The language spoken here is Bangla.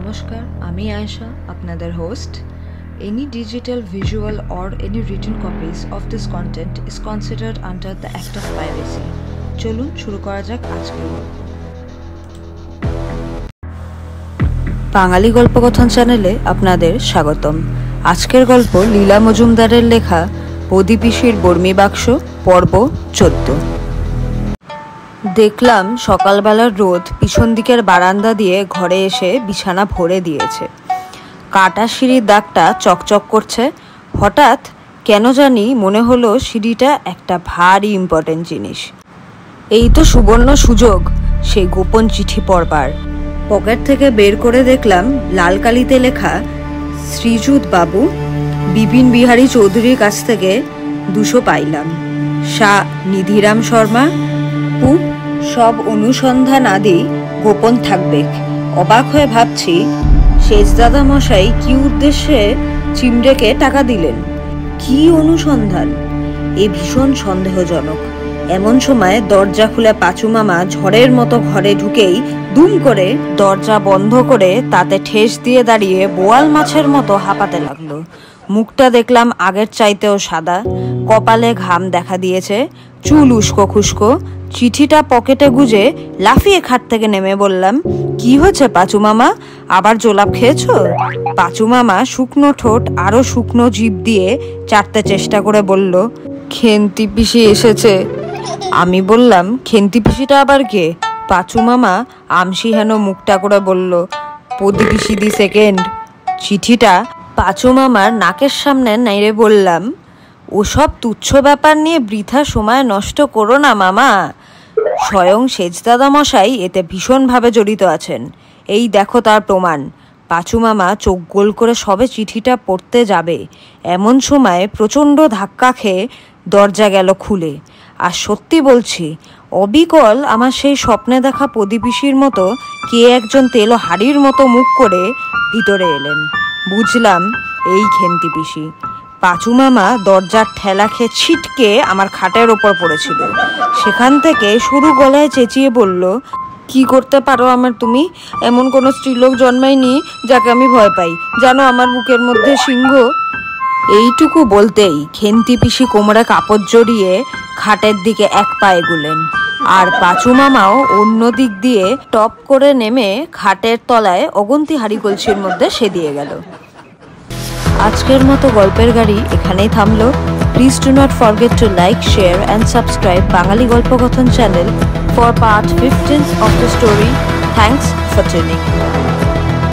নমস্কার, আমি আয়েশা, আপনাদের host. Any digital, visual or any written copies of this content is considered under the act of piracy. চলুন শুরু করা যাক আজকের গল্প। বাঙালি গল্পকথন চ্যানেলে আপনাদের স্বাগতম। আজকের গল্প লীলা মজুমদারের লেখা বৌদি পিসির বর্মি বাক্স, পর্ব 14। দেখলাম সকালবেলার রোদ পিছন দিকের বারান্দা দিয়ে ঘরে এসে বিছানা ভরে দিয়েছে। কাটা সিঁড়ির দাগটা চকচক করছে। হঠাৎ কেন জানি মনে হলো সিঁড়িটা একটা ভারী ইম্পর্টেন্ট জিনিস। এই তো সুবর্ণ সুযোগ সেই গোপন চিঠি পড়বার। পকেট থেকে বের করে দেখলাম লাল কালিতে লেখা শ্রীযুত বাবু বিপিন বিহারী চৌধুরীর কাছ থেকে 200 পাইলাম। শাহ নিধিরাম শর্মা পু সব অনুসন্ধান আদি গোপন থাকবে। অবাক হয়ে ভাবছি শেষদাদা মশাই কি উদ্দেশ্যে চিমড়েকে টাকা দিলেন, কি অনুসন্ধান? এ ভীষণ সন্দেহজনক। এমন সময় দরজা খুলে পাঁচু মামা ঝড়ের মতো ঘরে ঢুকেই দুম করে দরজা বন্ধ করে তাতে ঠেস দিয়ে দাঁড়িয়ে বোয়াল মাছের মতো হাঁপাতে লাগলো। মুখটা দেখলাম আগের চাইতেও সাদা, কপালে ঘাম দেখা দিয়েছে, চুল উস্কো খুস্কো। চিঠিটা পকেটে গুজে লাফিয়ে খাট থেকে নেমে বললাম, কি হয়েছে পাঁচু মামা, আবার জোলাপ খেয়েছো? পাঁচু মামা শুকনো ঠোঁট আরো শুকনো জিভ দিয়ে চাটতে চেষ্টা করে বলল, খেন্তি পিসি এসেছে। আমি বললাম, খেন্তি পিসিটা আবার কে? পাঁচু মামা আমসি হেন মুখটা করে বলল, পদি পিসি দি সেকেন্ড। চিঠিটা পাঁচু মামার নাকের সামনে নাইড়ে বললাম, ওসব তুচ্ছ ব্যাপার নিয়ে বৃথা সময় নষ্ট করো না মামা। স্বয়ং সেজদাদা মশাই এতে ভীষণভাবে জড়িত আছেন, এই দেখো তার প্রমাণ। পাঁচু মামা চোখ গোল করে সবে চিঠিটা পড়তে যাবে, এমন সময় প্রচণ্ড ধাক্কা খেয়ে দরজা গেল খুলে। আর সত্যি বলছি, অবিকল আমার সেই স্বপ্নে দেখা পদিপিসির মতো কে একজন তেলো হাড়ির মতো মুখ করে ভিতরে এলেন। বুঝলাম এই খেন্তি পিসি। পাঁচু মামা দরজার ঠেলা খেয়ে ছিটকে আমার খাটের ওপর পড়েছিল। সেখান থেকে সরু গলায় চেঁচিয়ে বলল, কি করতে পারো আমার তুমি? এমন কোনো স্ত্রীলোক জন্মায়নি যাকে আমি ভয় পাই, জানো আমার বুকের মধ্যে সিংহ। এইটুকু বলতেই খেন্তি পিসি কোমরে কাপড় জড়িয়ে খাটের দিকে এক পা এগুলেন, আর পাঁচু মামাও অন্য দিক দিয়ে টপ করে নেমে খাটের তলায় অগন্তি হাড়ি কলসির মধ্যে সেদিয়ে গেল। আজকের মতো গল্পের গাড়ি এখানেই থামলো। Please do not forget to like, share and subscribe Bangali Golpokothon channel for part 15 of the story. Thanks for tuning in.